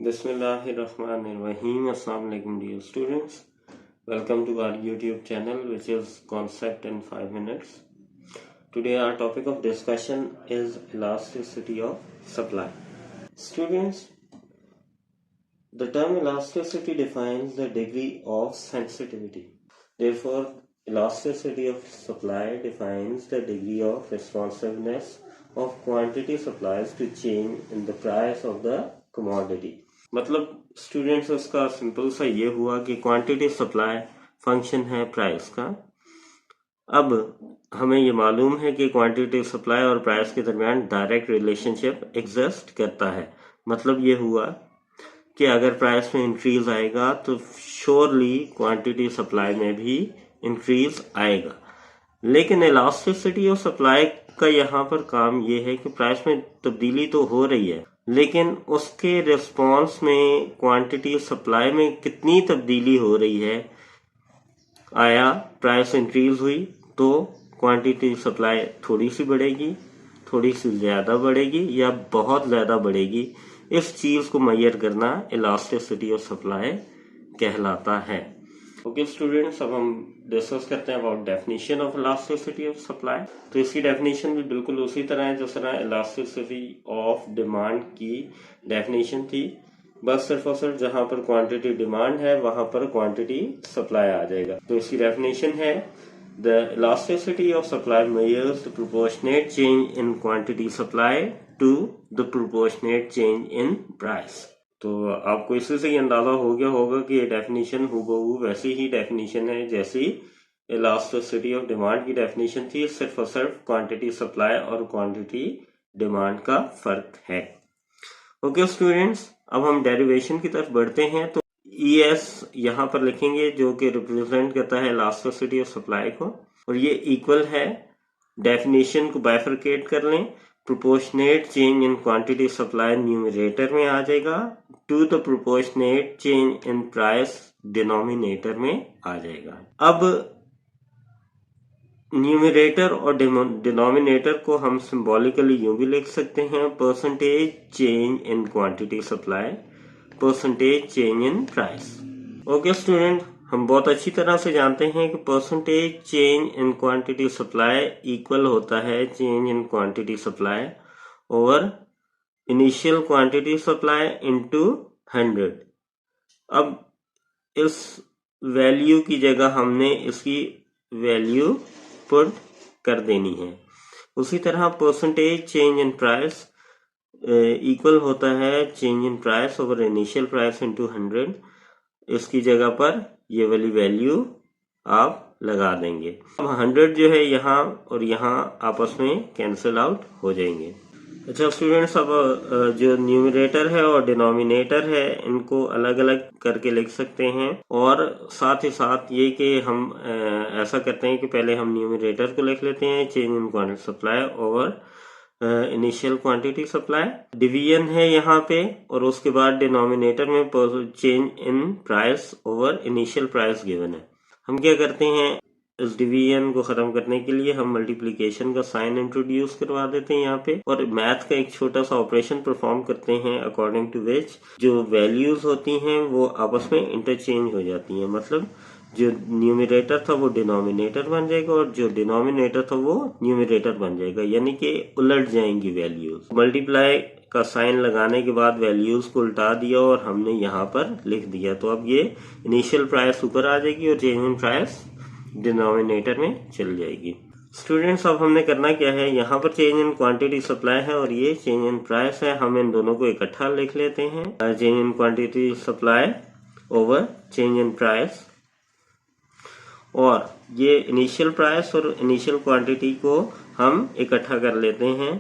Bismillahirrahmanirrahim. Assalamu alaikum dear students. Welcome to our YouTube channel which is Concept in 5 minutes. Today our topic of discussion is elasticity of supply. Students, the term elasticity defines the degree of sensitivity. Therefore, elasticity of supply defines the degree of responsiveness of quantity supplies to change in the price of the commodity. मतलब students उसका simple सा ये हुआ कि quantity supply function है price का। अब हमें ये मालूम है कि क्वांटिटी सप्लाई और प्राइस के दरमियान डायरेक्ट रिलेशनशिप एग्जिस्ट करता है। मतलब ये हुआ कि अगर प्राइस में इंक्रीज आएगा तो श्योरली क्वांटिटी सप्लाई में भी इंक्रीज आएगा। लेकिन इलास्टिसिटी ऑफ सप्लाई का यहाँ पर काम ये है कि प्राइस में तब्दीली तो हो रही है, लेकिन उसके रिस्पॉन्स में क्वांटिटी सप्लाई में कितनी तब्दीली हो रही है। आया प्राइस इंक्रीज हुई तो क्वांटिटी सप्लाई थोड़ी सी बढ़ेगी, थोड़ी सी ज़्यादा बढ़ेगी या बहुत ज़्यादा बढ़ेगी। इस चीज़ को मेजर करना इलास्टिसिटी ऑफ सप्लाई कहलाता है। ओके स्टूडेंट्स, अब हम डिस्कस करते हैं about definition of elasticity of supply. तो इसकी डेफिनेशन भी बिल्कुल उसी तरह है जिस तरह इलास्टिसिटी ऑफ डिमांड की डेफिनेशन थी, बस सिर्फ और सिर्फ जहां पर क्वांटिटी डिमांड है वहां पर क्वांटिटी सप्लाई आ जाएगा। तो इसकी डेफिनेशन है the elasticity of supply measures the proportionate change in quantity supply to the proportionate change in price. तो आपको इससे से अंदाजा हो गया होगा कि ये डेफिनेशन हूबहू वैसी ही डेफिनेशन है जैसी इलास्टिसिटी ऑफ डिमांड की डेफिनेशन थी, सिर्फ और सिर्फ क्वांटिटी सप्लाई और क्वांटिटी डिमांड का फर्क है। ओके स्टूडेंट्स, अब हम डेरिवेशन की तरफ बढ़ते हैं। तो ES यहाँ पर लिखेंगे जो कि रिप्रेजेंट करता है इलास्टिसिटी ऑफ सप्लाई को, और ये इक्वल है। डेफिनेशन को बाइफरकेट कर लें, proportionate change in quantity supply numerator में आ जाएगा, to the proportionate change in price denominator में आ जाएगा। अब न्यूमरेटर और डिनोमिनेटर को हम सिंबॉलिकली यूं भी लिख सकते हैं, percentage change in quantity supply, percentage change in price. Okay student, हम बहुत अच्छी तरह से जानते हैं कि percentage change in quantity supply equal होता है change in quantity supply over initial quantity supply into 100। अब इस वैल्यू की जगह हमने इसकी वैल्यू पुट कर देनी है। उसी तरह percentage change in price equal होता है change in price over initial price into 100। इसकी जगह पर ये वाली वैल्यू आप लगा देंगे। अब 100 जो है यहाँ और यहाँ आपस में कैंसिल आउट हो जाएंगे। अच्छा स्टूडेंट्स, अब जो न्यूमरेटर है और डिनोमिनेटर है इनको अलग अलग करके लिख सकते हैं, और साथ ही साथ ये कि हम ऐसा करते हैं कि पहले हम न्यूमरेटर को लिख लेते हैं change in quantity supply over initial quantity supply, division है यहाँ पे, और उसके बाद डिनोमिनेटर में change in price over initial price given है। हम क्या करते हैं, इस डिवीजन को खत्म करने के लिए हम मल्टीप्लिकेशन का साइन इंट्रोड्यूस करवा देते हैं यहाँ पे, और मैथ का एक छोटा सा ऑपरेशन परफॉर्म करते हैं अकॉर्डिंग टू विच जो वैल्यूज होती हैं वो आपस में इंटरचेंज हो जाती हैं। मतलब जो न्यूमरेटर था वो डिनोमिनेटर बन जाएगा और जो डिनोमिनेटर था वो न्यूमरेटर बन जाएगा, यानी कि उलट जाएंगी वैल्यूज। मल्टीप्लाई का साइन लगाने के बाद वैल्यूज को उल्टा दिया और हमने यहाँ पर लिख दिया, तो अब ये इनिशियल प्राइस ऊपर आ जाएगी और चेंज इन प्राइस डिनोमिनेटर में चल जाएगी। स्टूडेंट्स, अब हमने करना क्या है, यहाँ पर चेंज इन क्वांटिटी सप्लाई है और ये चेंज इन प्राइस है। हम इन दोनों को इकट्ठा लिख लेते हैं, change in quantity supply over change in price, और ये इनिशियल प्राइस और इनिशियल क्वांटिटी को हम इकट्ठा कर लेते हैं,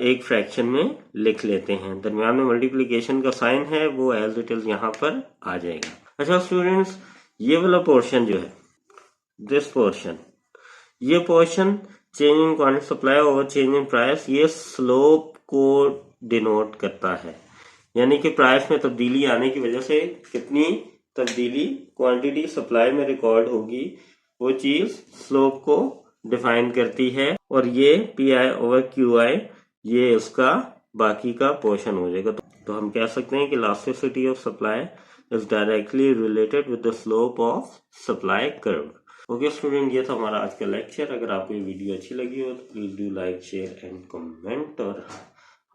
एक फ्रैक्शन में लिख लेते हैं। दरम्यान में मल्टीप्लिकेशन का साइन है वो एज इट इज यहाँ पर आ जाएगा। अच्छा स्टूडेंट्स, ये वाला पोर्शन जो है, दिस पोर्शन, ये portion change in quantity supply over change in price, ये स्लोप को डिनोट करता है, यानी कि प्राइस में तब्दीली आने की वजह से कितनी तब्दीली क्वांटिटी सप्लाई में रिकॉर्ड होगी वो चीज स्लोप को डिफाइन करती है, और ये PI ओवर QI ये इसका बाकी का पोर्शन हो जाएगा। तो तो हम कह सकते हैं कि elasticity of supply is directly related with the slope of supply curve. Okay student, ये था हमारा आज का लेक्चर। अगर आपको ये वीडियो अच्छी लगी हो तो please do like, share and comment, और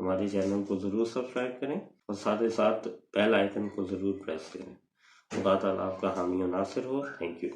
हमारे चैनल को जरूर सब्सक्राइब करें और साथ ही साथ बेल आइकन को जरूर प्रेस करें। खुदा ताला आपका हामी और नासिर हो। Thank you.